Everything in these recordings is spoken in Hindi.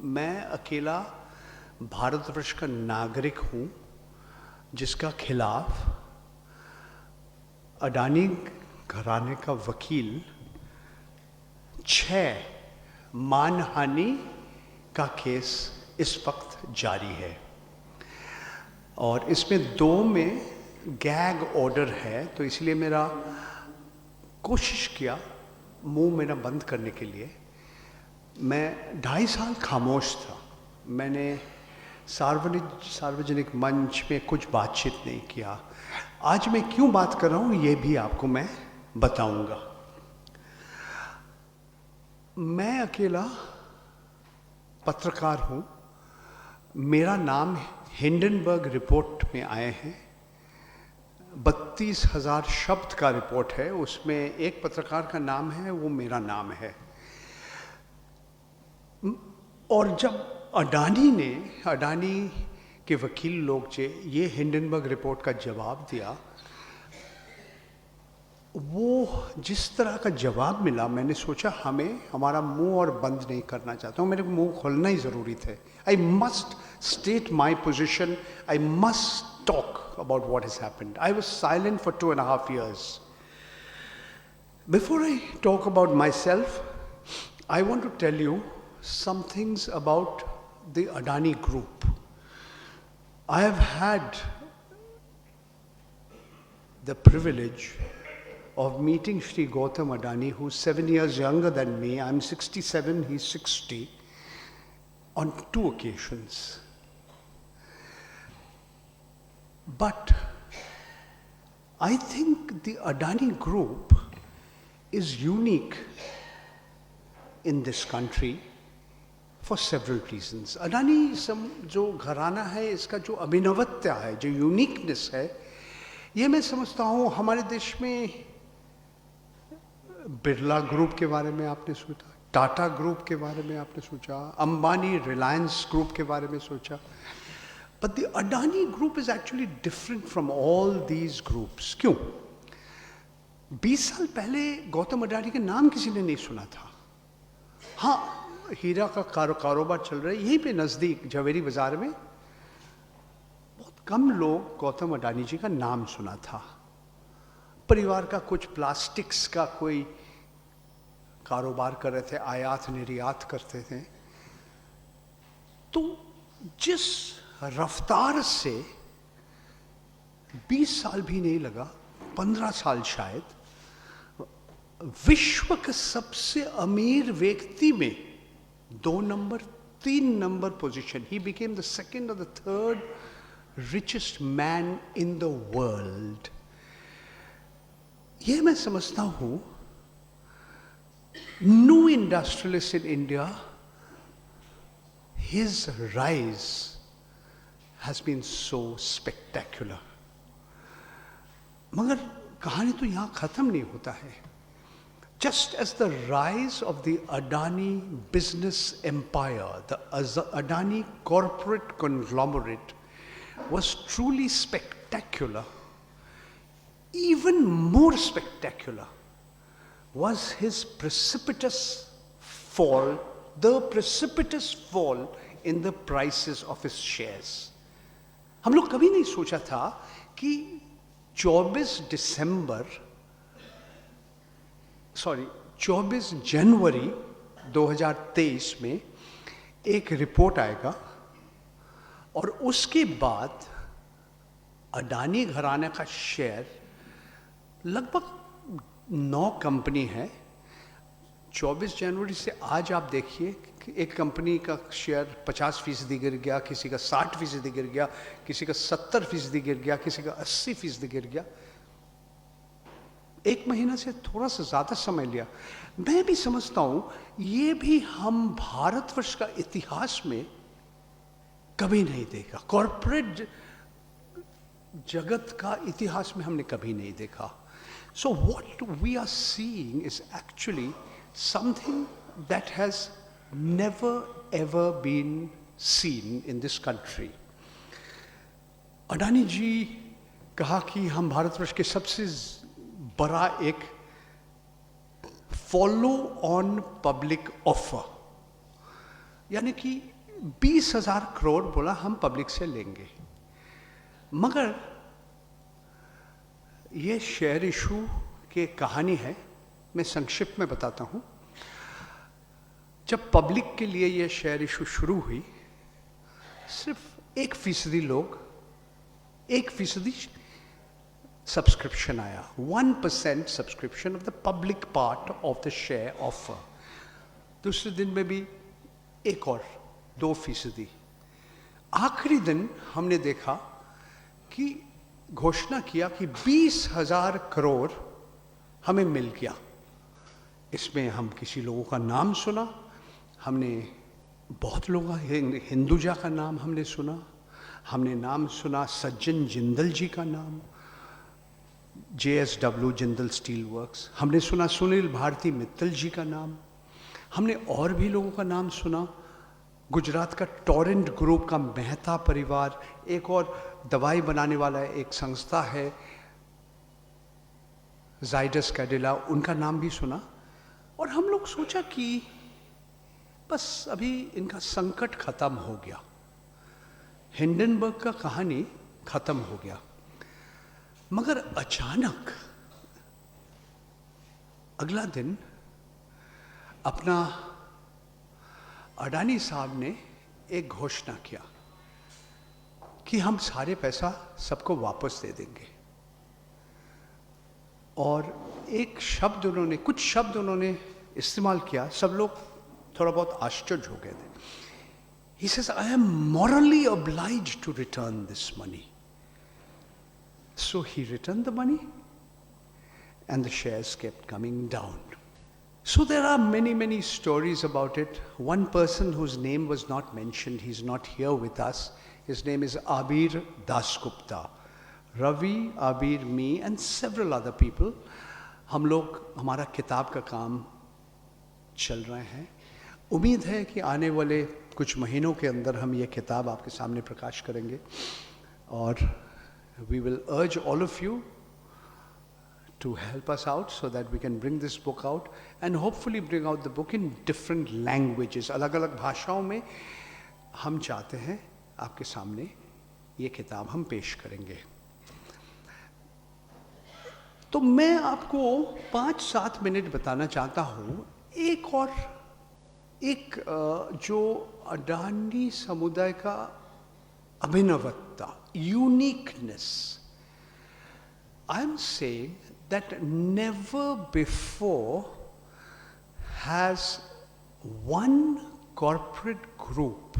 मैं अकेला भारतवर्ष का नागरिक हूँ जिसका खिलाफ अडानी घराने का वकील 6 मानहानि का केस इस वक्त जारी है और इसमें 2 में गैग ऑर्डर है, तो इसलिए मेरा कोशिश किया मुंह मेरा बंद करने के लिए। मैं 2.5 साल खामोश था, मैंने सार्वजनिक मंच में कुछ बातचीत नहीं किया। आज मैं क्यों बात कर रहा हूँ ये भी आपको मैं बताऊंगा। मैं अकेला पत्रकार हूँ, मेरा नाम हिंडनबर्ग रिपोर्ट में आए हैं। 32,000 शब्द का रिपोर्ट है, उसमें एक पत्रकार का नाम है, वो मेरा नाम है। और जब अडानी के वकील लोग ये हिंडनबर्ग रिपोर्ट का जवाब दिया, वो जिस तरह का जवाब मिला, मैंने सोचा हमारा मुंह और बंद नहीं करना चाहता हूँ, मेरे को मुंह खोलना ही ज़रूरी थे। I must state my position, I must talk about what has happened. I was silent for 2.5 years. Before I talk about myself, I want to tell you some things about the Adani Group. I have had the privilege of meeting Shri Gautam Adani, who's 7 years younger than me. I'm 67, he's 60, on 2 occasions. But I think the Adani Group is unique in this country for several reasons. Adani जो घराना है, इसका जो अभिनवत्व है, जो यूनिकनेस है, ये मैं समझता हूँ हमारे देश में बिरला ग्रुप के बारे में आपने सोचा, टाटा ग्रुप के बारे में आपने सोचा, अंबानी रिलायंस ग्रुप के बारे में सोचा। But the Adani Group is actually different from all these groups. क्यों? 20 साल पहले गौतम अडानी के नाम किसी ने नहीं सुना था। हाँ, हीरा का कारोबार चल रहा है यहीं पे नज़दीक झवेरी बाजार में, बहुत कम लोग गौतम अडानी जी का नाम सुना था। परिवार का कुछ प्लास्टिक्स का कोई कारोबार कर रहे थे, आयात निर्यात करते थे। तो जिस रफ्तार से 20 साल भी नहीं लगा, 15 साल शायद, विश्व के सबसे अमीर व्यक्ति में 2 number 3 number position, he became the 2nd or the 3rd richest man in the world। ये मैं समझता हूं new industrialist in India, his rise has been so spectacular। मगर कहानी तो यहाँ खत्म नहीं होता है। Just as the rise of the Adani business empire, the Adani corporate conglomerate was truly spectacular, even more spectacular was his precipitous fall, the precipitous fall in the prices of his shares। हम लोग कभी नहीं सोचा था कि 24 जनवरी 2023 में एक रिपोर्ट आएगा और उसके बाद अडानी घराने का शेयर लगभग 9 कंपनी है। 24 जनवरी से आज आप देखिए, एक कंपनी का शेयर 50% गिर गया, किसी का 60% गिर गया, किसी का 70% गिर गया, किसी का 80% गिर गया। 1 महीना से थोड़ा सा ज़्यादा समय लिया। मैं भी समझता हूँ ये भी हम भारतवर्ष का इतिहास में कभी नहीं देखा, कॉर्पोरेट जगत का इतिहास में हमने कभी नहीं देखा। So what we are seeing is actually something that has never ever been seen in this country। Adani जी कहा कि हम भारतवर्ष के सबसे बड़ा एक फॉलो ऑन पब्लिक ऑफर, यानी कि 20,000 करोड़ बोला हम पब्लिक से लेंगे, मगर ये शेयर इशू की कहानी है, मैं संक्षिप्त में बताता हूँ। जब पब्लिक के लिए ये शेयर इशू शुरू हुई, सिर्फ 1% लोग, 1% सब्सक्रिप्शन आया, 1% subscription of the public part of the share offer. दूसरे दिन में भी एक और 2%। आखिरी दिन हमने देखा कि घोषणा किया कि 20,000 करोड़ हमें मिल गया। इसमें हम किसी लोगों का नाम सुना, हमने बहुत लोगों, हिंदुजा का नाम हमने सुना, हमने नाम सुना सज्जन जिंदल जी का नाम, JSW जिंदल स्टील वर्क्स, हमने सुना सुनील भारती मित्तल जी का नाम, हमने और भी लोगों का नाम सुना, गुजरात का टोरेंट ग्रुप का मेहता परिवार, एक और दवाई बनाने वाला एक संस्था है जाइडस कैडिला, उनका नाम भी सुना। और हम लोग सोचा कि बस अभी इनका संकट खत्म हो गया, हिंडनबर्ग का कहानी खत्म हो गया। मगर अचानक अगला दिन अपना अडानी साहब ने एक घोषणा किया कि हम सारे पैसा सबको वापस दे देंगे। और एक शब्द उन्होंने, कुछ शब्द उन्होंने इस्तेमाल किया, सब लोग थोड़ा बहुत आश्चर्य हो गए थे। He says, I am morally obliged to return this money. So he returned the money and the shares kept coming down. So there are many, many stories about it. One person whose name was not mentioned, he's not here with us. His name is Abir Dasgupta. Ravi, Abir, me and several other people. हम लोग, हमारा किताब का काम चल रहे हैं। उम्मीद है कि आने वाले कुछ महीनों के अंदर हम ये किताब आपके सामने प्रकाश करेंगे। और we will urge all of you to help us out so that we can bring this book out and hopefully bring out the book in different languages. अलग-अलग भाषाओं में हम चाहते हैं आपके सामने ये किताब हम पेश करेंगे। तो मैं आपको 5-7 मिनट बताना चाहता हूँ एक जो अडानी समुदाय का अभिनवत्ता, uniqueness. I am saying that never before has one corporate group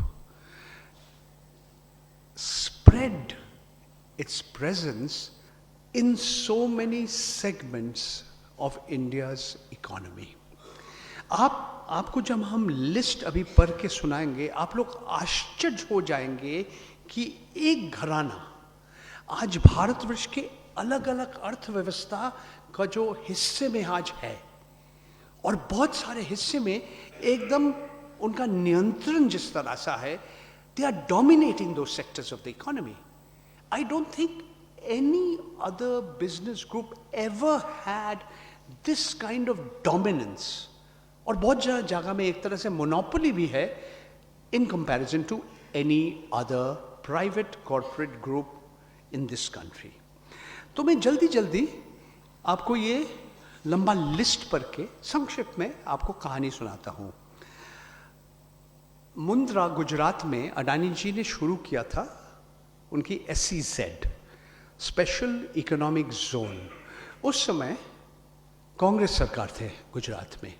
spread its presence in so many segments of India's economy. आपको जब हम लिस्ट अभी पढ़ के सुनाएंगे, आप लोग आश्चर्य हो जाएंगे कि एक घराना आज भारतवर्ष के अलग अलग अर्थव्यवस्था का जो हिस्से में आज है और बहुत सारे हिस्से में एकदम उनका नियंत्रण जिस तरह सा है, they are dominating those sectors of the economy. I don't think any other business group ever had this kind of dominance. और बहुत जगह में एक तरह से मोनोपोली भी है in comparison to any other private corporate group in this country. तो मैं जल्दी आपको ये लंबा लिस्ट पढ़ के संक्षिप्त में आपको कहानी सुनाता हूँ। मुंद्रा गुजरात में अडानी जी ने शुरू किया था उनकी SEZ, स्पेशल इकोनॉमिक जोन। उस समय कांग्रेस सरकार थे गुजरात में।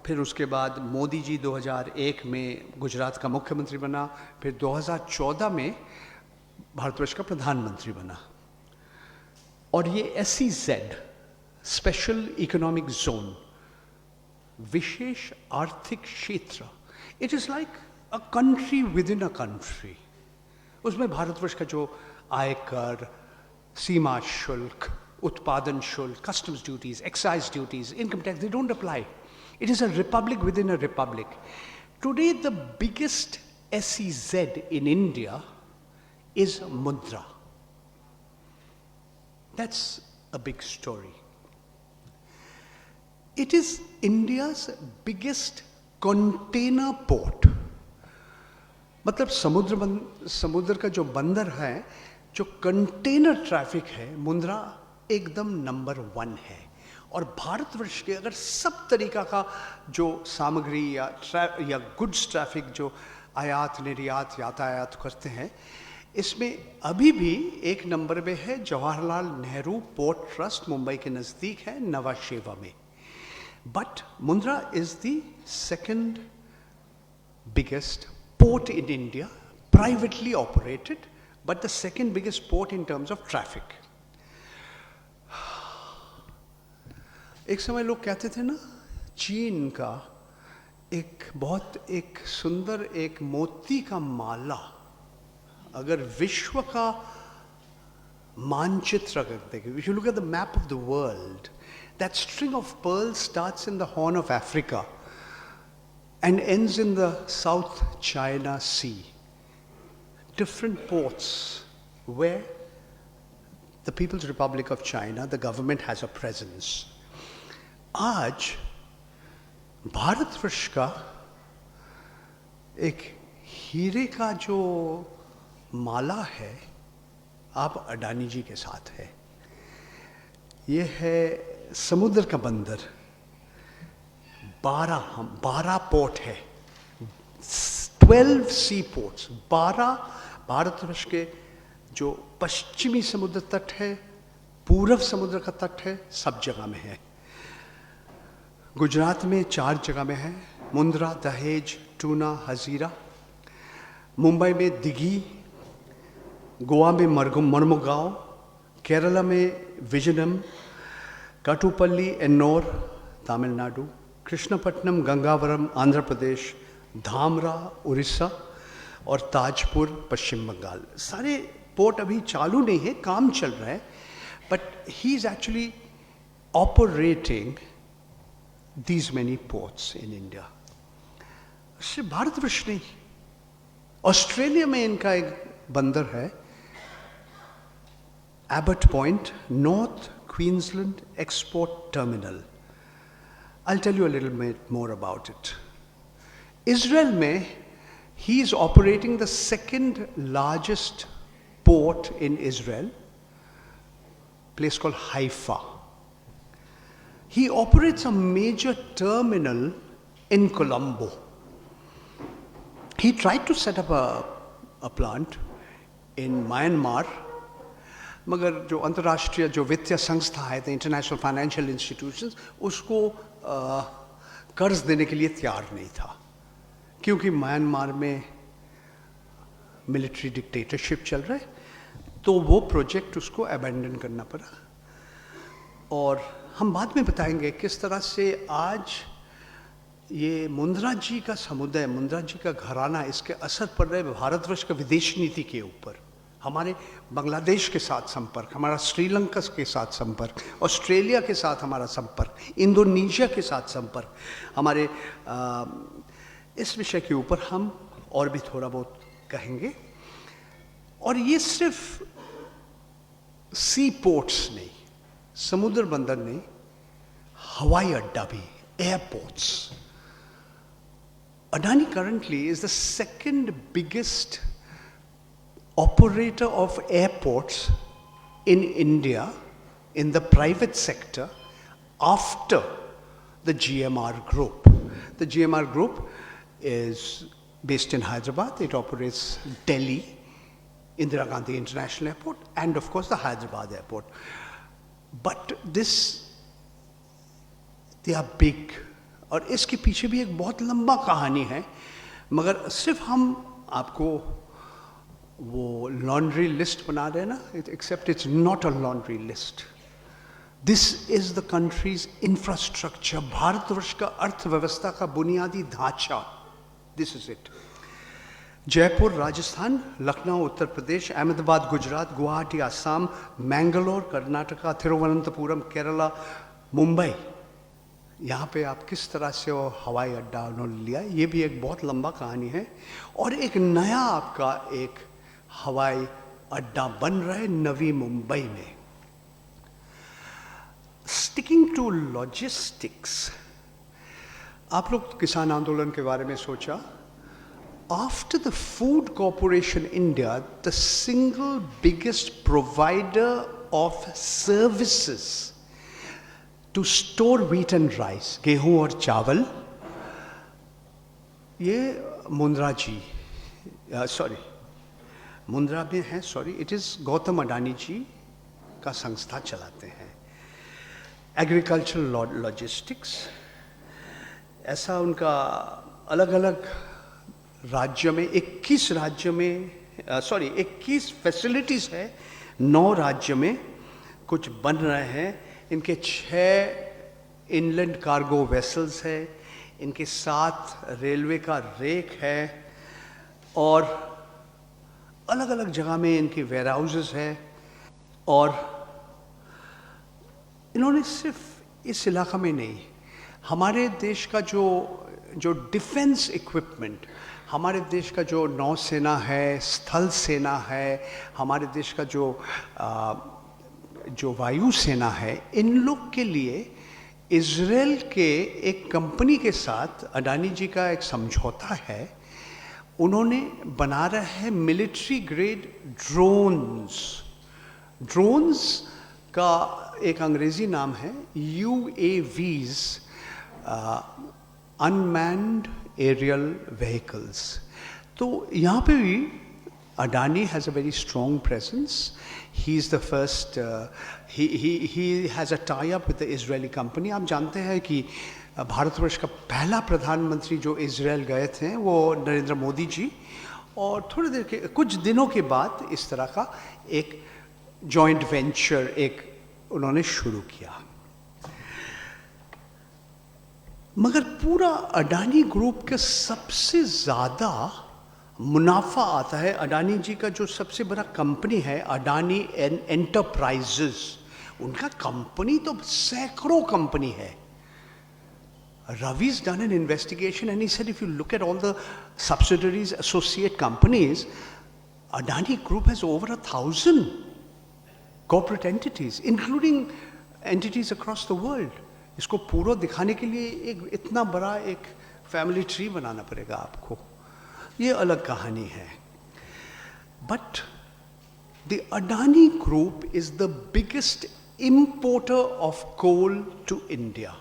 फिर उसके बाद मोदी जी 2001 में गुजरात का मुख्यमंत्री बना, फिर 2014 में भारतवर्ष का प्रधानमंत्री बना। और ये SEZ, स्पेशल इकोनॉमिक जोन, विशेष आर्थिक क्षेत्र, it is like a country with in a country. उसमें भारतवर्ष का जो आयकर, सीमा शुल्क, उत्पादन शुल्क, customs duties, excise duties, income tax, they don't apply. It is a republic within a republic. Today, the biggest SEZ in India is Mudra. That's a big story. It is India's biggest container port. मतलब समुद्र का जो बंदर है, जो कंटेनर ट्रैफिक है, मुंद्रा एकदम नंबर 1 है। और भारतवर्ष के अगर सब तरीका का जो सामग्री या गुड्स ट्रैफिक जो आयात निर्यात यातायात करते हैं, इसमें अभी भी एक नंबर में है जवाहरलाल नेहरू पोर्ट ट्रस्ट, मुंबई के नज़दीक है, नवा शेवा में। But Mundra is the second biggest port in India, privately operated, but the second biggest port in terms of traffic. एक समय लोग कहते थे ना, चीन का एक सुंदर एक मोती का माला अगर विश्व का मानचित्र अगर देखें, if you look at the map of the world, that string of pearls starts in the Horn of Africa and ends in the South China Sea. Different ports where the People's Republic of China, the government has a presence. आज भारतवर्ष का एक हीरे का जो माला है, आप अडानी जी के साथ है। ये है समुद्र का बंदर, 12 पोर्ट है, 12 सी पोर्ट्स, 12 भारतवर्ष के जो पश्चिमी समुद्र तट है, पूर्व समुद्र का तट है, सब जगह में है। गुजरात में 4 जगह में है, मुंद्रा, दहेज, टूना, हजीरा। मुंबई में दिघी, गोवा में मर्मुगांव, केरला में विजयनम, काटुपल्ली, एन्नोर, तमिलनाडु, कृष्णपट्टनम, गंगावरम, आंध्र प्रदेश, धामरा, उड़ीसा और ताजपुर, पश्चिम बंगाल। सारे पोर्ट अभी चालू नहीं है, काम चल रहा है, but he is actually operating these many ports in India. सिर्फ भारतवर्ष नहीं, ऑस्ट्रेलिया में इनका एक बंदर है, Abbot Point, North Queensland export terminal. I'll tell you a little bit more about it. Israel में, he is operating the second largest port in Israel, place called Haifa. He operates a major terminal in Colombo. He tried to set up a plant in Myanmar, मगर जो अंतर्राष्ट्रीय जो वित्तीय संस्था है, द इंटरनेशनल फाइनेंशियल इंस्टीट्यूशंस, उसको कर्ज देने के लिए तैयार नहीं था, क्योंकि म्यांमार में मिलिट्री डिक्टेटरशिप चल रहा है, तो वो प्रोजेक्ट उसको अबैंडन करना पड़ा। और हम बाद में बताएंगे किस तरह से आज ये मुंद्रा जी का समुदाय, मुंद्रा जी का घराना, इसके असर पड़ रहे भारतवर्ष का विदेश नीति के ऊपर। हमारे बांग्लादेश के साथ संपर्क, हमारा श्रीलंका के साथ संपर्क, ऑस्ट्रेलिया के साथ हमारा संपर्क, इंडोनेशिया के साथ संपर्क, हमारे इस विषय के ऊपर हम और भी थोड़ा बहुत कहेंगे। और ये सिर्फ सी पोर्ट्स नहीं, समुद्र बंदर नहीं, हवाई अड्डा भी, airports. Adani currently is the second biggest operator of airports in India in the private sector after the GMR Group. The GMR Group is based in Hyderabad. It operates Delhi, Indira Gandhi International Airport, and of course the Hyderabad Airport. But they are big. और इसके पीछे भी एक बहुत लंबा कहानी है, मगर सिर्फ हम आपको वो लॉन्ड्री लिस्ट बना रहे हैं ना, except it's not a laundry list. This is the country's infrastructure, Bharatvarsh का अर्थव्यवस्था का बुनियादी ढांचा। This is it. Jaipur Rajasthan, Lucknow Uttar Pradesh, Ahmedabad Gujarat, Guwahati Assam, Mangalore Karnataka, Thiruvananthapuram Kerala, Mumbai, यहाँ पे आप किस तरह से वो हवाई अड्डा उन्होंने लिया, ये भी एक बहुत लंबा कहानी है। और एक नया आपका एक हवाई अड्डा बन रहा है नवी मुंबई में। स्टिकिंग टू लॉजिस्टिक्स, आप लोग किसान आंदोलन के बारे में सोचा, after the Food Corporation India, the single biggest provider of services to store wheat and rice, गेहूं और चावल, ये मुंद्रा जी, सॉरी मुंद्रा में है, sorry, it is Gautam Adani ji का संस्था चलाते हैं। एग्रीकल्चरल लॉजिस्टिक्स, ऐसा उनका अलग अलग राज्य में 21 राज्य में 21 फैसिलिटीज़ है, 9 राज्य में कुछ बन रहे हैं। इनके 6 इनलैंड कार्गो वेसल्स है, इनके 7 रेलवे का रेक है और अलग अलग जगह में इनके वेयर हाउसेस है। और इन्होंने सिर्फ इस इलाका में नहीं, हमारे देश का जो डिफेंस इक्विपमेंट, हमारे देश का जो नौसेना है, स्थल सेना है, हमारे देश का जो वायु सेना है, इन लोग के लिए इज़राइल के एक कंपनी के साथ अडानी जी का एक समझौता है। उन्होंने बना रहे हैं मिलिट्री ग्रेड ड्रोन्स का एक अंग्रेजी नाम है UAVs, अनमैन्ड एरियल व्हीकल्स। तो यहाँ पे भी Adani has a very strong presence. He's the first, he has a tie-up with the Israeli company. आप जानते हैं कि भारतवर्ष का पहला प्रधानमंत्री जो इज़राइल गए थे वो नरेंद्र मोदी जी, और थोड़ी देर के कुछ दिनों के बाद इस तरह का एक जॉइंट वेंचर उन्होंने शुरू किया। मगर पूरा अडानी ग्रुप के सबसे ज़्यादा मुनाफा आता है, अडानी जी का जो सबसे बड़ा कंपनी है अडानी एंटरप्राइजेस, उनका कंपनी तो सैकड़ों कंपनी है। Ravi's done an investigation and he said if you look at all the subsidiaries, associate companies, Adani Group has over 1,000 corporate entities, including entities across the world. इसको पूरा दिखाने के लिए एक इतना बड़ा एक फैमिली ट्री बनाना पड़ेगा आपको, ये अलग कहानी है। But the Adani Group is the biggest importer of coal to India.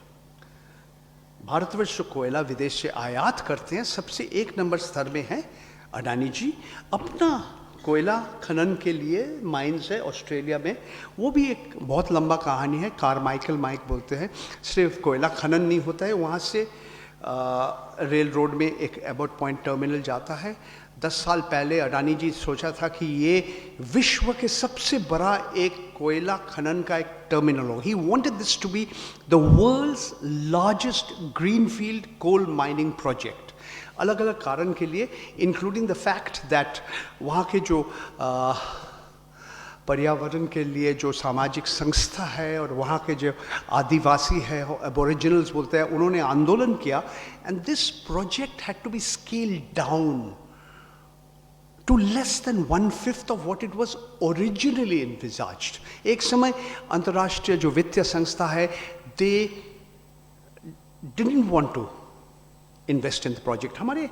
Bharatvarsh जो कोयला विदेश से आयात करते हैं सबसे 1 नंबर स्तर में है अडानी जी। अपना कोयला खनन के लिए माइंस है ऑस्ट्रेलिया में, वो भी एक बहुत लंबा कहानी है, कारमाइकल माइक बोलते हैं। सिर्फ कोयला खनन नहीं होता है, वहाँ से रेल रोड में एक एबॉट पॉइंट टर्मिनल जाता है। 10 साल पहले अडानी जी सोचा था कि ये विश्व के सबसे बड़ा एक कोयला खनन का एक टर्मिनल हो। He wanted this to be the world's largest greenfield coal mining project. अलग अलग कारण के लिए, इंक्लूडिंग द फैक्ट दैट वहाँ के जो पर्यावरण के लिए जो सामाजिक संस्था है और वहाँ के जो आदिवासी है, एबोरिजिनल्स बोलते हैं, उन्होंने आंदोलन किया। And this project had to be scaled down to less than 1/5 of what it was originally envisaged. एक समय अंतर्राष्ट्रीय जो वित्तीय संस्था है, they didn't want to invest in the project. हमारे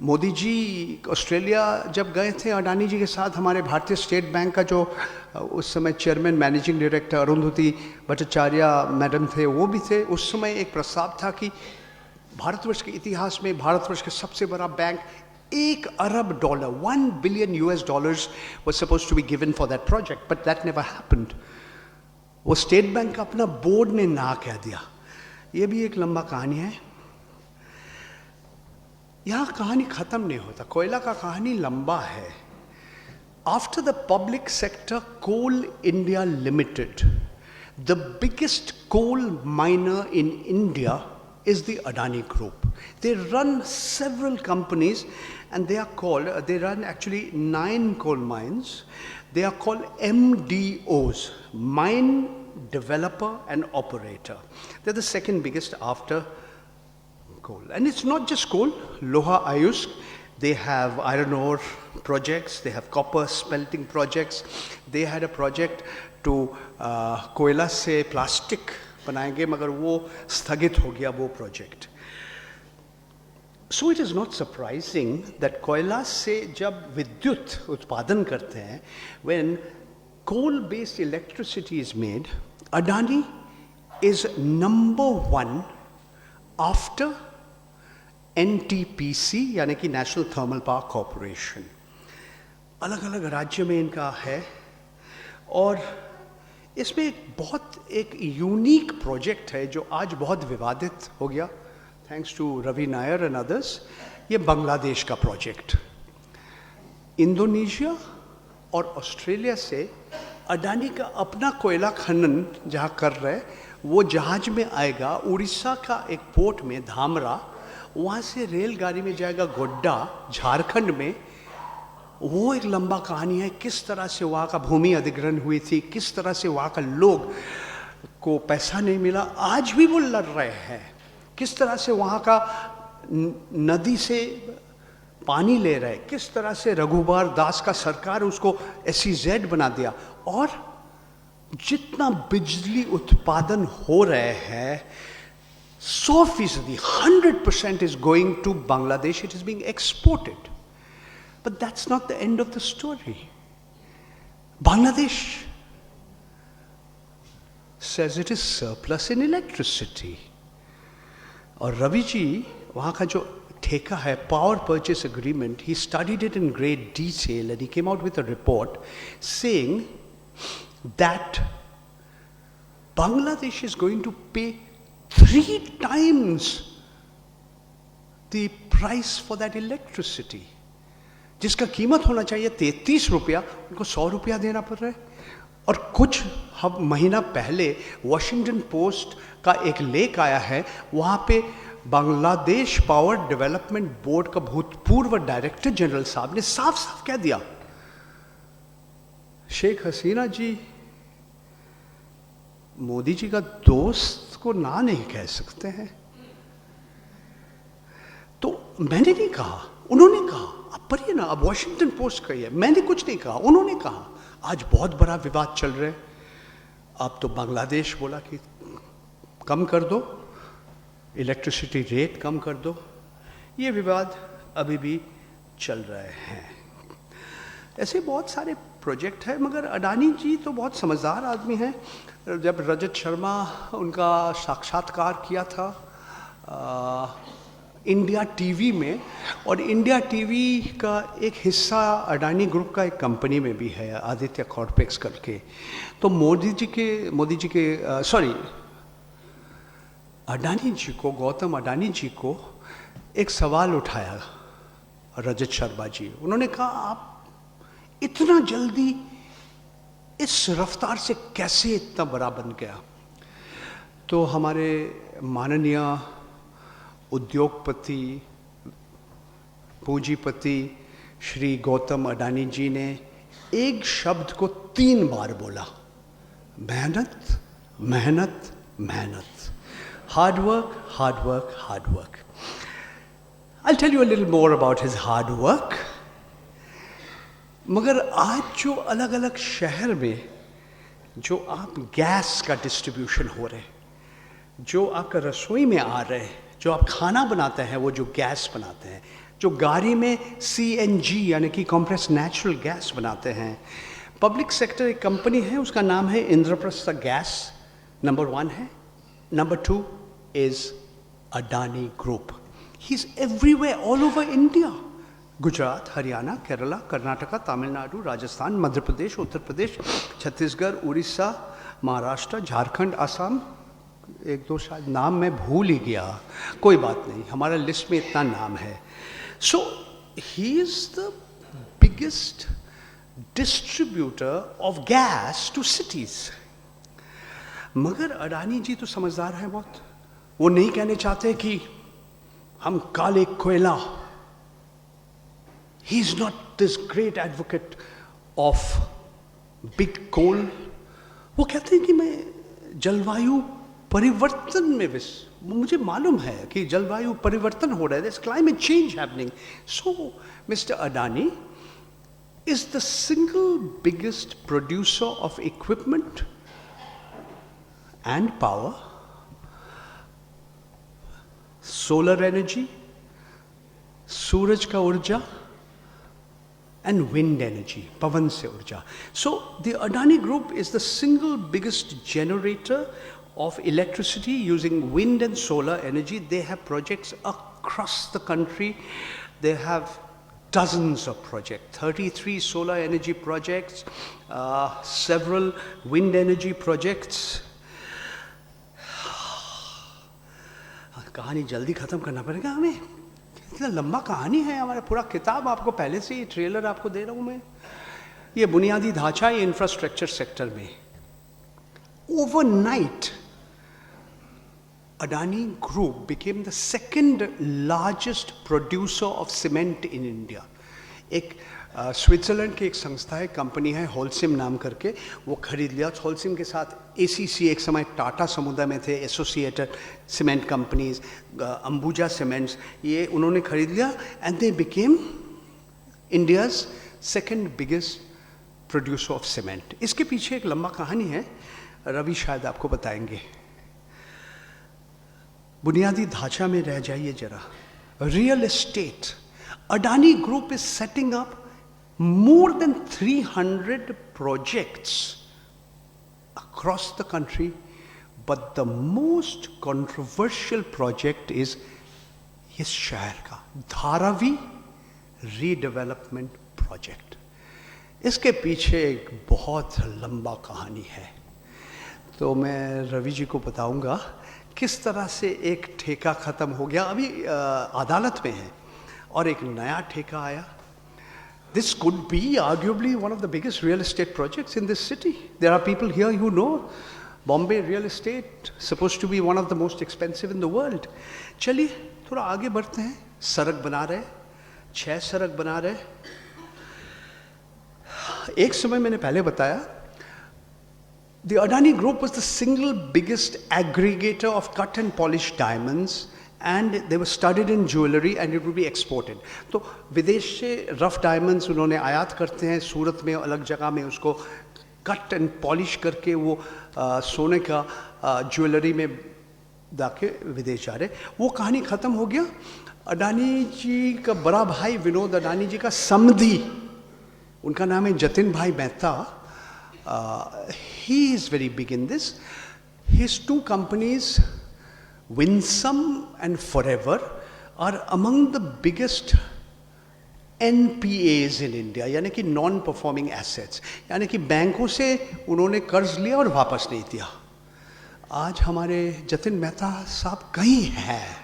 मोदी जी ऑस्ट्रेलिया जब गए थे अडानी जी के साथ, हमारे भारतीय स्टेट बैंक का जो उस समय chairman managing director Arundhati Bhattacharya madam थे, वो भी थे। उस समय एक प्रस्ताव था कि भारतवर्ष के इतिहास में भारतवर्ष का सबसे बड़ा bank $1 Arab, $1 billion was supposed to be given for that project, but that never happened. वो स्टेट बैंक का अपना बोर्ड ने ना कह दिया। ये भी एक लंबा कहानी है, यहाँ कहानी खत्म नहीं होता, कोयला का कहानी लंबा है। After the public sector Coal India Limited, the biggest coal miner in India is the Adani Group. They run several companies and they run actually 9 coal mines. They are called MDOs, Mine Developer and Operator. They're the second biggest after coal. And it's not just coal, Loha Ayusk, they have iron ore projects, they have copper smelting projects. They had a project to कोयला से प्लास्टिक बनाएंगे, मगर वो स्थगित हो गया वो project. So it is not surprising that कोयला से जब विद्युत उत्पादन करते हैं, when coal-based electricity is made, Adani is number one after NTPC यानी कि नेशनल थर्मल पावर कॉरपोरेशन. अलग अलग राज्य में इनका है और इसमें एक यूनिक प्रोजेक्ट है जो आज बहुत विवादित हो गया, thanks to Ravi Nair and others. ये बांग्लादेश का प्रोजेक्ट. इंडोनेशिया और ऑस्ट्रेलिया से अडानी का अपना कोयला खनन जहाँ कर रहे हैं, वो जहाज में आएगा उड़ीसा का एक पोर्ट में धामरा, वहाँ से रेलगाड़ी में जाएगा गोड्डा झारखंड में. वो एक लंबा कहानी है, किस तरह से वहाँ का भूमि अधिग्रहण हुई थी, किस तरह से वहाँ का लोग को पैसा नहीं मिला, आज भी वो लड़ रहे हैं, किस तरह से वहाँ का नदी से पानी ले रहे, किस तरह से रघुबर दास का सरकार उसको SEZ बना दिया. और जितना बिजली उत्पादन हो रहे हैं 100%, 100% is going to Bangladesh, it is being exported. But that's not the end of the story. Bangladesh says it is surplus in electricity. और रवि जी वहाँ का जो ठेका है, power purchase agreement, he studied it in great detail and he came out with a report saying that Bangladesh is going to pay 3 times the price for that electricity. जिसका कीमत होना चाहिए 33 रुपया, उनको 100 रुपया देना पड़ रहा है. और कुछ महीना पहले वॉशिंगटन पोस्ट का एक लेख आया है, वहाँ पे बांग्लादेश पावर डेवलपमेंट बोर्ड का भूतपूर्व डायरेक्टर जनरल साहब ने साफ साफ कह दिया, शेख हसीना जी मोदी जी का दोस्त को ना नहीं कह सकते हैं. तो मैंने नहीं कहा, उन्होंने कहा. अब पढ़िए ना, अब वॉशिंगटन पोस्ट का ही है, मैंने कुछ नहीं कहा, उन्होंने कहा. आज बहुत बड़ा विवाद चल रहा है. अब तो बांग्लादेश बोला कि कम कर दो, इलेक्ट्रिसिटी रेट कम कर दो. ये विवाद अभी भी चल रहे हैं. ऐसे बहुत सारे प्रोजेक्ट है, मगर अडानी जी तो बहुत समझदार आदमी हैं. जब रजत शर्मा उनका साक्षात्कार किया था इंडिया टीवी में, और इंडिया टीवी का एक हिस्सा अडानी ग्रुप का एक कंपनी में भी है, आदित्य कॉर्पेक्स करके. तो मोदी जी के अडानी जी को, गौतम अडानी जी को एक सवाल उठाया रजत शर्मा जी. उन्होंने कहा आप इतना जल्दी इस रफ्तार से कैसे इतना बड़ा बन गया. तो हमारे माननीय उद्योगपति पूंजीपति श्री गौतम अडानी जी ने एक शब्द को 3 बार बोला, मेहनत मेहनत मेहनत. Hard work hard work hard work. I tell you a little more about his hard work. मगर आज जो अलग अलग शहर में जो आप गैस का डिस्ट्रीब्यूशन हो रहे, जो आपका रसोई में आ रहे, जो आप खाना बनाते हैं वो जो गैस बनाते हैं, जो गाड़ी में CNG यानी कि कॉम्प्रेस नेचुरल गैस बनाते हैं. पब्लिक सेक्टर एक कंपनी है, उसका नाम है इंद्रप्रस्थ गैस, नंबर 1 है. Number 2 is Adani group. He is everywhere, all over India. Gujarat, Haryana, Kerala, Karnataka, Tamil Nadu, Rajasthan, Madhya Pradesh, Uttar Pradesh, Chhattisgarh, Orissa, Maharashtra, Jharkhand, Assam, 1-2 शायद नाम मैं भूल ही गया, कोई बात नहीं, हमारा लिस्ट में इतना नाम है. So he is the biggest distributor of gas to cities. मगर अडानी जी तो समझदार हैं बहुत. वो नहीं कहने चाहते कि हम काले कोयला. He is not this great advocate of big coal. वो कहते हैं कि मैं जलवायु परिवर्तन में मुझे मालूम है कि जलवायु परिवर्तन हो रहा है, there's climate change happening. So Mr. Adani is the single biggest producer of equipment and power, solar energy, सूरज का ऊर्जा and wind energy, pavan se urja. So the Adani Group is the single biggest generator of electricity using wind and solar energy. They have projects across the country. They have dozens of projects, 33 solar energy projects, several wind energy projects. कहानी जल्दी खत्म करना पड़ेगा हमें, इतना लंबा कहानी है हमारा पूरा किताब, आपको पहले से ही ट्रेलर आपको दे रहा हूँ मैं। ये बुनियादी ढांचा ये इंफ्रास्ट्रक्चर सेक्टर में overnight Adani Group became the second largest producer of cement in India. एक स्विट्जरलैंड की एक संस्था है, कंपनी है होलसिम नाम करके, वो खरीद लिया। होलसिम के साथ एसीसी एक समय टाटा समुदाय में थे, associated cement companies, Ambuja cements, ये उन्होंने खरीद लिया and they became India's second biggest producer of cement. इसके पीछे एक लंबा कहानी है, रवि शायद आपको बताएंगे। बुनियादी ढांचा में रह जाइए जरा, real estate. Adani Group is setting up more than 300 projects across the country, but the most controversial project is इस शहर का धारावी रीडेवलपमेंट प्रोजेक्ट। इसके पीछे एक बहुत लंबा कहानी है, तो मैं रवि जी को बताऊंगा किस तरह से एक ठेका खत्म हो गया, अभी अदालत में है, और एक नया ठेका आया। This could be arguably one of the biggest real estate projects in this city. There are people here who know Bombay real estate supposed to be one of the most expensive in the world. चलिए थोड़ा आगे बढ़ते हैं। सड़क बना रहे, 6 सड़क बना रहे। एक समय मैंने पहले बताया, the Adani Group was the single biggest aggregator of cut and polished diamonds, and they were studied in jewelry and it would be exported. तो विदेश से रफ डायमंड्स उन्होंने आयात करते हैं, सूरत में अलग जगह में उसको कट एंड पॉलिश करके वो सोने का ज्वेलरी में जाके विदेश जा रहे। वो कहानी ख़त्म हो गया। अडानी जी का बड़ा भाई विनोद अडानी जी का समधी, उनका नाम है जतिन भाई Mehta. He is very big in this. His 2 companies, Winsome and Forever, are among the biggest NPAs in India, यानी कि नॉन परफॉर्मिंग एसेट्स, यानी कि बैंकों से उन्होंने कर्ज लिया और वापस नहीं दिया। आज हमारे जतिन मेहता साहब कहीं हैं,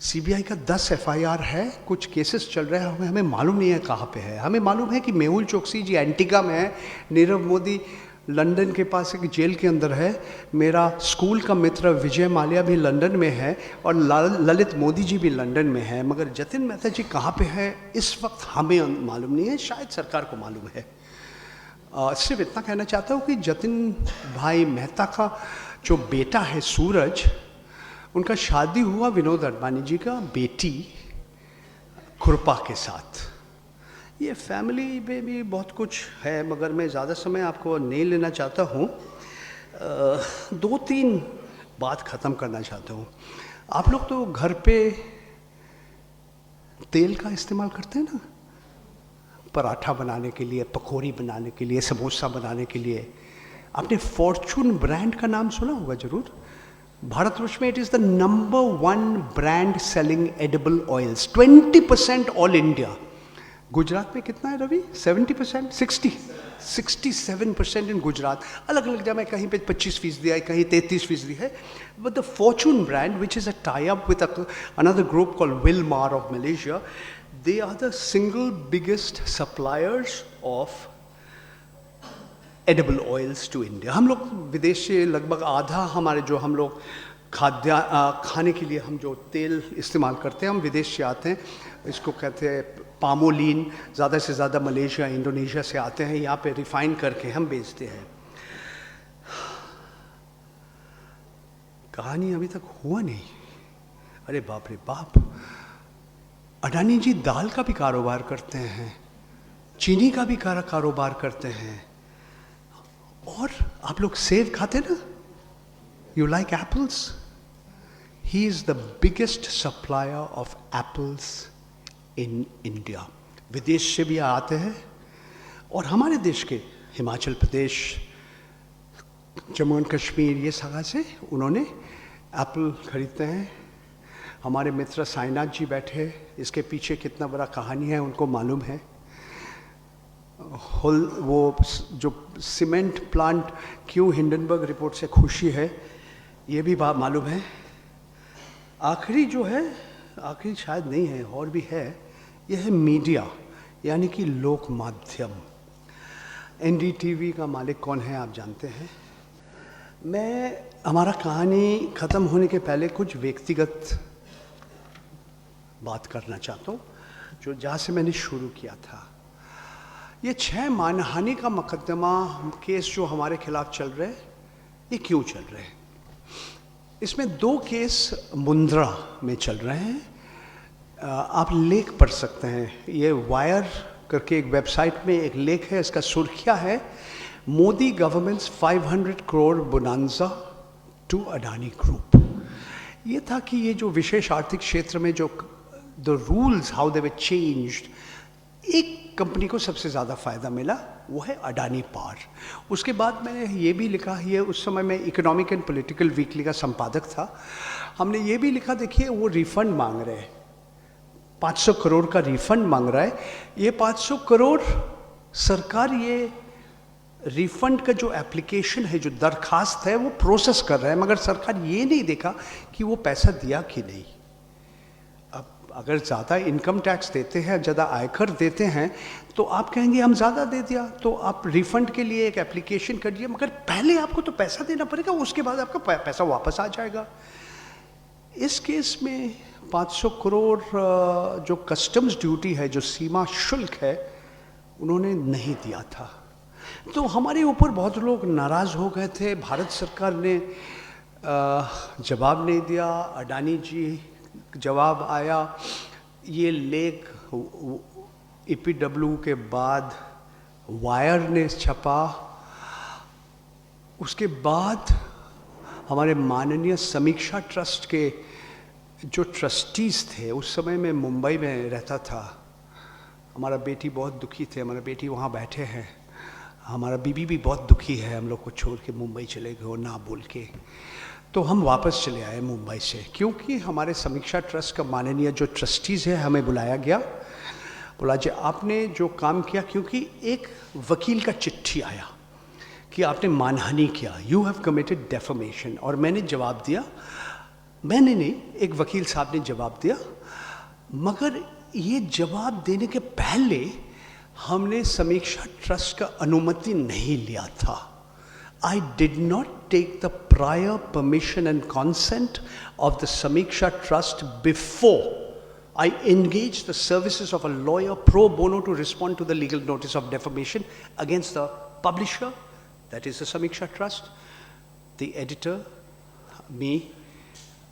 सीबीआई का 10 FIR है, कुछ केसेस चल रहे हैं, हमें मालूम नहीं है कहाँ पे है। हमें मालूम है कि मेहुल चोकसी जी एंटीगा में है, नीरव मोदी लंदन के पास एक जेल के अंदर है, मेरा स्कूल का मित्र विजय माल्या भी लंदन में है, और ललित मोदी जी भी लंदन में है, मगर जतिन मेहता जी कहाँ पे है इस वक्त हमें मालूम नहीं है, शायद सरकार को मालूम है। सिर्फ इतना कहना चाहता हूँ कि जतिन भाई मेहता का जो बेटा है सूरज, उनका शादी हुआ विनोद अडवाणी जी का बेटी कृपा के साथ। ये फैमिली में भी बहुत कुछ है, मगर मैं ज़्यादा समय आपको नहीं लेना चाहता हूँ। 2-3 बात ख़त्म करना चाहता हूँ। आप लोग तो घर पे तेल का इस्तेमाल करते हैं ना, पराठा बनाने के लिए, पकौड़ी बनाने के लिए, समोसा बनाने के लिए। आपने फॉर्चून ब्रांड का नाम सुना होगा ज़रूर। भारतवर्ष में it is the number 1 brand selling edible oils, 20% all India. Gujarat में कितना है रवि? 70%, 67% इन गुजरात। अलग अलग जगह कहीं पे 25% है, कहीं 33% है। But the Fortune brand, which is a tie up with another group called Wilmar of Malaysia, they are the single biggest suppliers of edible oils to India. हम लोग विदेश से लगभग आधा हमारे जो हम लोग खाने के लिए हम जो तेल इस्तेमाल करते हैं, हम विदेश से आते हैं। इसको कहते हैं पामोलिन, ज़्यादा से ज़्यादा मलेशिया, इंडोनेशिया से आते हैं, यहाँ पे रिफाइन करके हम बेचते हैं। कहानी अभी तक हुआ नहीं। अरे बाप रे बाप, अडानी जी दाल का भी कारोबार करते हैं, चीनी का भी कारोबार करते हैं, और आप लोग सेब खाते ना, you like apples, he is the biggest supplier of apples in India. विदेश से भी आते हैं और हमारे देश के हिमाचल प्रदेश, जम्मू एंड कश्मीर, ये जगह से उन्होंने एप्पल खरीदते हैं। हमारे मित्र साईनाथ जी बैठे, इसके पीछे कितना बड़ा कहानी है उनको मालूम है। वो जो सीमेंट प्लांट क्यों हिंडनबर्ग रिपोर्ट से खुशी है, ये भी बात मालूम है। आखिरी जो है, आखिरी शायद नहीं है और भी है, यह है मीडिया, यानी कि लोक माध्यम। एनडीटीवी का मालिक कौन है आप जानते हैं। हमारा कहानी ख़त्म होने के पहले कुछ व्यक्तिगत बात करना चाहता हूँ, जो जहाँ से मैंने शुरू किया था। ये 6 मानहानि का मुकदमा केस जो हमारे खिलाफ चल रहे हैं, ये क्यों चल रहे हैं? इसमें 2 केस मुंद्रा में चल रहे हैं। आप लेख पढ़ सकते हैं, ये वायर करके एक वेबसाइट में एक लेख है, इसका सुर्खिया है Modi government's 500 crore bonanza to Adani group. ये था कि ये जो विशेष आर्थिक क्षेत्र में जो the rules how they were changed, एक कंपनी को सबसे ज़्यादा फायदा मिला, वो है अडानी पावर। उसके बाद मैंने ये भी लिखा, ये उस समय मैं इकोनॉमिक एंड पॉलिटिकल वीकली का संपादक था, हमने ये भी लिखा, देखिए वो रिफंड मांग रहे हैं, 500 करोड़ का रिफंड मांग रहा है। ये 500 करोड़ सरकार ये रिफंड का जो एप्लीकेशन है, जो दरखास्त है, वो प्रोसेस कर रहा है, मगर सरकार ये नहीं देखा कि वो पैसा दिया कि नहीं। अब अगर ज़्यादा इनकम टैक्स देते हैं, ज़्यादा आयकर देते हैं, तो आप कहेंगे हम ज़्यादा दे दिया, तो आप रिफंड के लिए एक एप्लीकेशन करिए, मगर पहले आपको तो पैसा देना पड़ेगा, उसके बाद आपका पैसा वापस आ जाएगा। इस केस में 500 करोड़ जो कस्टम्स ड्यूटी है, जो सीमा शुल्क है, उन्होंने नहीं दिया था। तो हमारे ऊपर बहुत लोग नाराज़ हो गए थे। भारत सरकार ने जवाब नहीं दिया, अडानी जी जवाब आया, ये लेख ईपीडब्ल्यू के बाद वायर ने छपा। उसके बाद हमारे माननीय समीक्षा ट्रस्ट के जो ट्रस्टीज़ थे, उस समय मैं मुंबई में रहता था, हमारा बेटी बहुत दुखी थे, हमारा बेटी वहाँ बैठे हैं, हमारा बीबी भी बहुत दुखी है, हम लोग को छोड़ के मुंबई चले गए ना बोल के। तो हम वापस चले आए मुंबई से, क्योंकि हमारे समीक्षा ट्रस्ट का माननीय जो ट्रस्टीज़ है, हमें बुलाया गया, बोला जी आपने जो काम किया, क्योंकि एक वकील का चिट्ठी आया कि आपने मानहानि किया, यू हैव कमिटेड डेफमेशन। और मैंने जवाब दिया, मैंने नहीं, एक वकील साहब ने जवाब दिया, मगर ये जवाब देने के पहले हमने समीक्षा ट्रस्ट का अनुमति नहीं लिया था। I did not take the prior permission and consent of the Samiksha Trust before I engaged the services of a lawyer pro bono to respond to the legal notice of defamation against the publisher, that is the Samiksha Trust, the editor, me,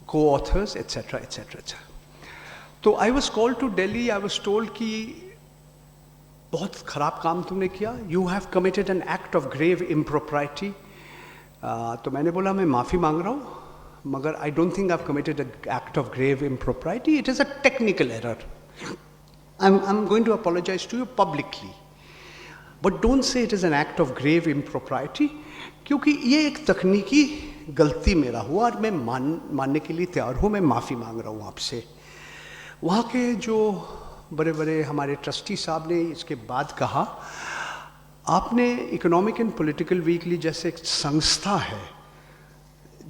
co-authors, etc., etc., etc. So I was called to Delhi. I was told कि बहुत ख़राब काम तुमने किया, you have committed an act of grave impropriety. तो मैंने बोला मैं माफ़ी मांग रहा हूँ, मगर I don't think I have committed an act of grave impropriety, it is a technical error, I am going to apologise to you publicly, but don't say it is an act of grave impropriety, क्योंकि ये एक तकनीकी गलती मेरा हुआ और मैं मानने के लिए तैयार हूँ, मैं माफ़ी मांग रहा हूँ आपसे। वहाँ के जो बड़े बड़े हमारे ट्रस्टी साहब ने इसके बाद कहा, आपने इकोनॉमिक एंड पॉलिटिकल वीकली जैसे एक संस्था है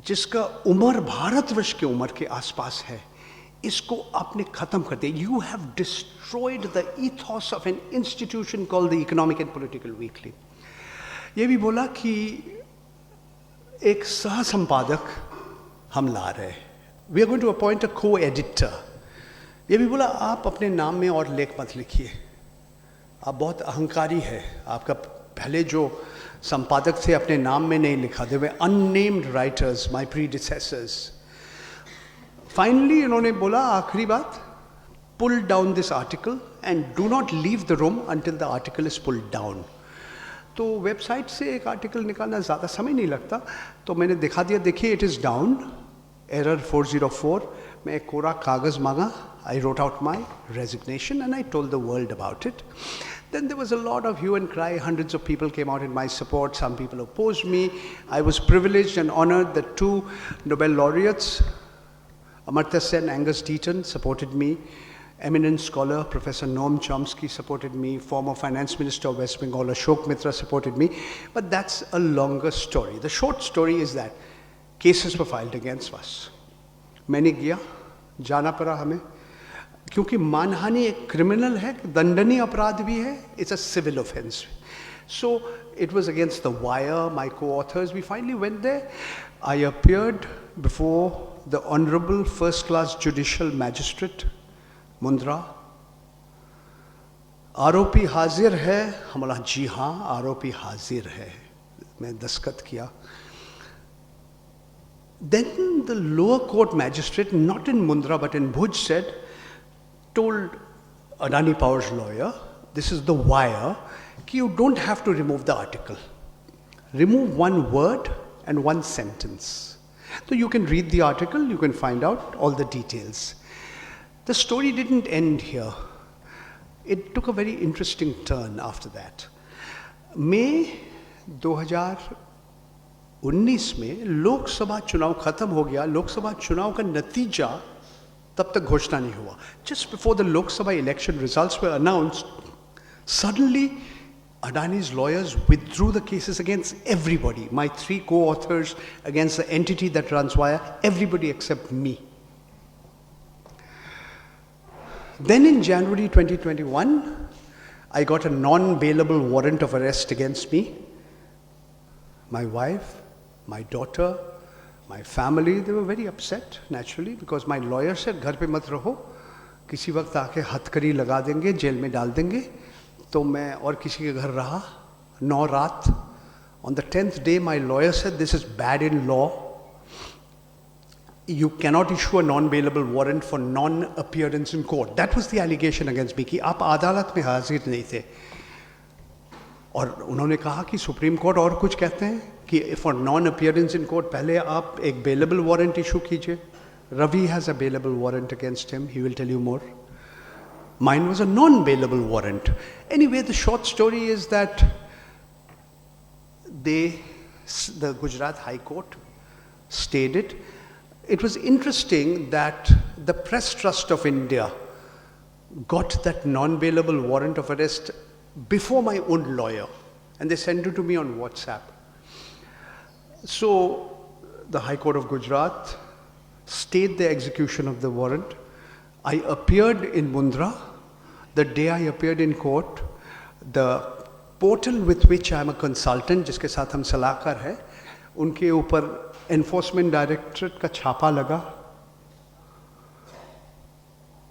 जिसका उम्र भारतवर्ष की उम्र के आसपास है, इसको आपने ख़त्म कर दिया। You have destroyed the ईथॉस of an institution called the economic and political weekly. ये भी बोला कि एक सह संपादक हम ला रहे हैं, we are going to appoint a co editor. ये भी बोला आप अपने नाम में और लेख मत लिखिए, आप बहुत अहंकारी है, आपका पहले जो संपादक थे अपने नाम में नहीं लिखा, they were unnamed writers, my predecessors. Finally इन्होंने बोला आखिरी बात, pull down this article and do not leave the room until the article is pulled down. तो वेबसाइट से एक आर्टिकल निकालना ज़्यादा समय नहीं लगता, तो मैंने दिखा दिया, देखिए इट इज़ डाउन, एरर 404। मैं एक कोरा कागज़ मांगा, I wrote out my resignation and I told the world about it. Then there was a lot of hue and cry. Hundreds of people came out in my support. Some people opposed me. I was privileged and honored that 2 Nobel laureates, Amartya Sen and Angus Deaton, supported me. Eminent scholar Professor Noam Chomsky supported me. Former Finance Minister of West Bengal Ashok Mitra supported me. But that's a longer story. The short story is that cases were filed against us. मैंने किया, जाना पड़ा हमें, क्योंकि मानहानि एक क्रिमिनल है, दंडनीय अपराध भी है, it's a civil offense. So it was against the wire, my co-authors. We finally went there. I appeared before the Honorable First Class Judicial Magistrate, Mundra. आरोपी हाजिर है, हम बोला जी हाँ आरोपी हाजिर है, मैं दस्तखत किया. Then the lower court magistrate, not in Mundra but in Bhuj, told Adani Power's lawyer, this is the wire, कि you don't have to remove the article. Remove one word and one sentence. So you can read the article, you can find out all the details. The story didn't end here. It took a very interesting turn after that. May 2019 में लोकसभा चुनाव खत्म हो गया. लोकसभा चुनाव का नतीजा तब तक घोषणा नहीं हुआ. Just before the Lok Sabha election results were announced, suddenly Adani's lawyers withdrew the cases against everybody. My 3 co-authors against the entity that runs wire, everybody except me. Then in January 2021, I got a non-bailable warrant of arrest against me. My wife, my daughter, my family, they were very upset, naturally, because my lawyer said, घर पे मत रहो, किसी वक्त आके हथकड़ी लगा देंगे, जेल में डाल देंगे. तो मैं और किसी के घर रहा 9 रात. On the 10th day, my lawyer said, this is bad in law. You cannot issue a non-bailable warrant for non-appearance in court. That was the allegation against me, कि आप अदालत में हाजिर नहीं थे. और उन्होंने कहा कि सुप्रीम कोर्ट और कुछ कहते हैं कि for non appearance in court पहले आप एक बेलेबल वारंट इशू कीजिए. Ravi has a bailable warrant against him, he will tell you more. Mine was a non-bailable warrant. Anyway, the short story is that the Gujarat High Court stayed it. It was interesting that the Press Trust of India got that non-bailable warrant of arrest before my own lawyer, and they sent it to me on WhatsApp. So the High Court of Gujarat stayed the execution of the warrant. I appeared in Mundra. The day I appeared in court, the portal with which I am a consultant, जिसके साथ हम सलाहकार हैं, उनके ऊपर Enforcement Directorate का छापा लगा.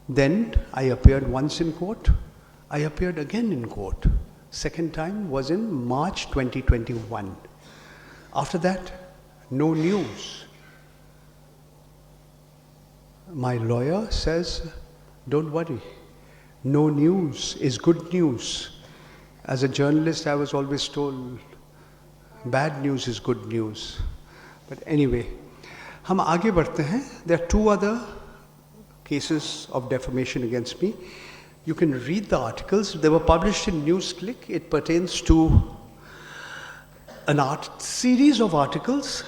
Then I appeared once in court. I appeared again in court. Second time was in March 2021. After that, no news. My lawyer says, don't worry. No news is good news. As a journalist, I was always told, bad news is good news. But anyway, हम आगे बढ़ते हैं. There are 2 other cases of defamation against me. You can read the articles. They were published in NewsClick. It pertains to an series of articles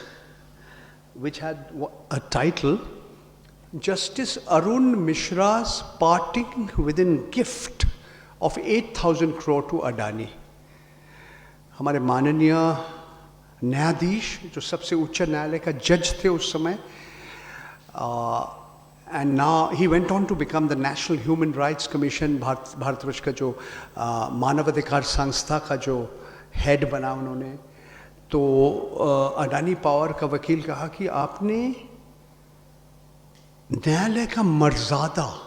which had a title, Justice Arun Mishra's parting within gift of 8,000 crore to Adani. हमारे माननीय न्यायाधीश जो सबसे उच्च न्यायालय का जज थे उस समय, and now he went on to become the National Human Rights Commission, Bharatvarsh का जो मानवाधिकार संस्था का जो हेड बना उन्होंने. तो अडानी पावर का वकील कहा कि आपने न्यायालय का मर्यादा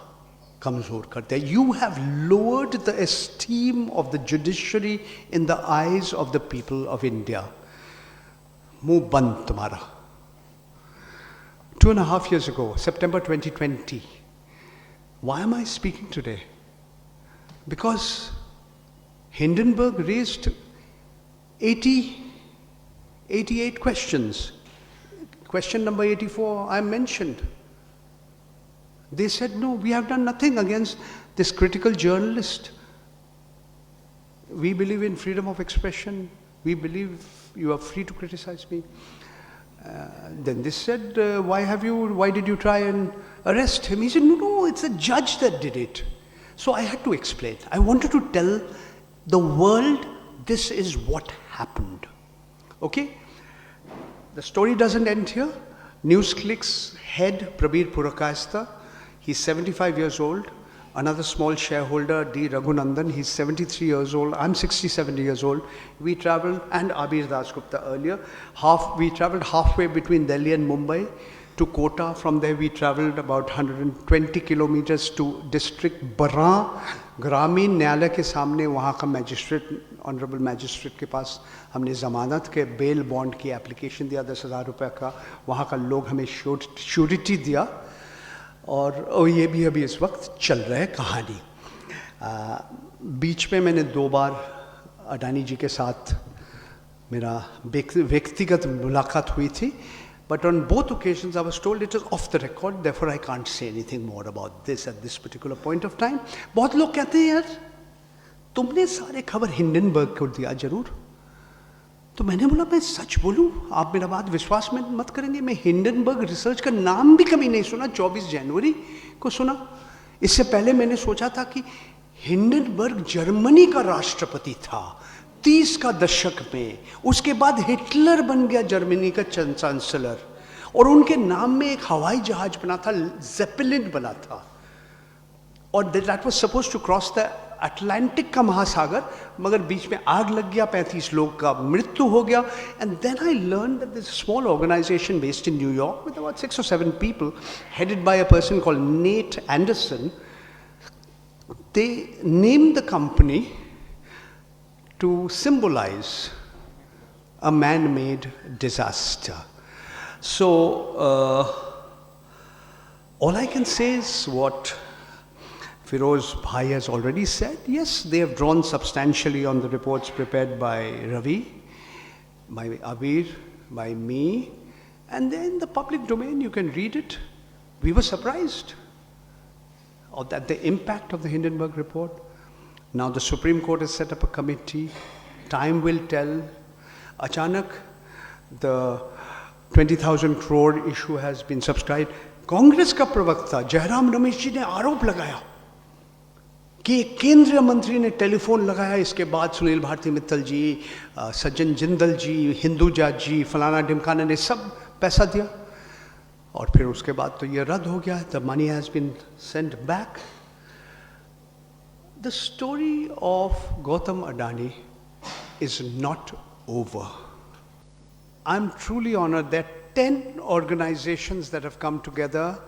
कमजोर कर दिया. You have lowered the esteem of the judiciary in the eyes of the people of India. मुंह बंद तुम्हारा. 2.5 years ago, September 2020. Why am I speaking today? Because Hindenburg raised 88 questions. Question number 84, I mentioned. They said, no, we have done nothing against this critical journalist. We believe in freedom of expression. We believe you are free to criticize me. Then they said, why did you try and arrest him? He said, no, it's a judge that did it. So I had to explain. I wanted to tell the world this is what happened. Okay? The story doesn't end here. NewsClick's head, Prabir Purakayastha, he's 75 years old. Another small shareholder, D. Raghunandan, he's 73 years old. I'm 67 years old. We traveled, and Abir Das Gupta earlier, we traveled halfway between Delhi and Mumbai to Kota. From there we traveled about 120 kilometers to district Baran. ग्रामीण न्यायालय के सामने वहाँ का मैजिस्ट्रेट, ऑनरेबल मैजिस्ट्रेट के पास हमने ज़मानत के बेल बॉन्ड की एप्लीकेशन दिया 10,000 रुपये का. वहाँ का लोग हमें श्योरिटी दिया, और ये भी अभी इस वक्त चल रहा है कहानी. बीच में मैंने 2 बार अडानी जी के साथ मेरा व्यक्तिगत मुलाकात हुई थी. But on both occasions I was told it is off the record, therefore I can't say anything more about this at this particular point of time. बहुत लोग कहते हैं यार तुमने सारे खबर हिंडनबर्ग को दिया जरूर. तो मैंने बोला मैं सच बोलूं, आप मेरा बात विश्वास में मत करेंगे, मैं हिंडनबर्ग रिसर्च का नाम भी कभी नहीं सुना. 24 जनवरी को सुना. इससे पहले मैंने सोचा था कि हिंडनबर्ग जर्मनी का राष्ट्रपति था 30 का दशक में. उसके बाद हिटलर बन गया जर्मनी का चांसलर, और उनके नाम में एक हवाई जहाज बना था, जेपेलिन बना था, और that was suppose to cross the Atlantic का महासागर, मगर बीच में आग लग गया, 35 लोग का मृत्यु हो गया. And then I learn that this small organisation based in New York with about 6 or 7 people headed by a person called Nate Anderson, they named the company to symbolize a man-made disaster. So all I can say is what Firoz Bhai has already said. Yes, they have drawn substantially on the reports prepared by Ravi, by Abir, by me, and they're in the public domain. You can read it. We were surprised at the impact of the Hindenburg report. Now the Supreme Court has set up a committee. Time will tell. Achanak, the 20,000 crore issue has been subscribed. Congress का प्रवक्ता जयराम रमेश जी ने आरोप लगाया कि केंद्रीय मंत्री ने टेलीफोन लगाया. इसके बाद सुनील भारती मित्तल जी, सज्जन जिंदल जी, हिंदुजा जी, फलाना ढिमकाना ने सब पैसा दिया, और फिर उसके बाद तो ये रद्द हो गया. The money has been sent back. The story of Gautam Adani is not over. I'm truly honored that 10 organizations that have come together,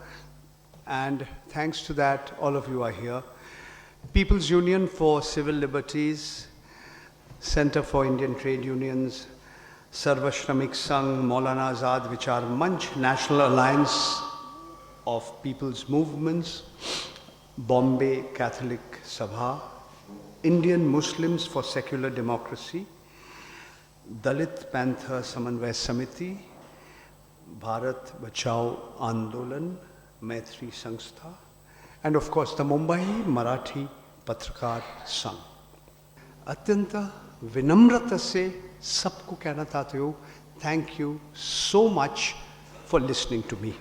and thanks to that, all of you are here. People's Union for Civil Liberties, Center for Indian Trade Unions, Sarva Shramik Sangh, Maulana Azad Vichar Manch, National Alliance of People's Movements, Bombay Catholic Sabha, Indian Muslims for Secular Democracy, Dalit Panther Samanvay Samiti, Bharat Bachao Andolan, Maitri Sanstha, and of course the Mumbai Marathi Patrakar Sangh. अत्यंत विनम्रता से सबको कहना चाहते हो, thank you so much for listening to me.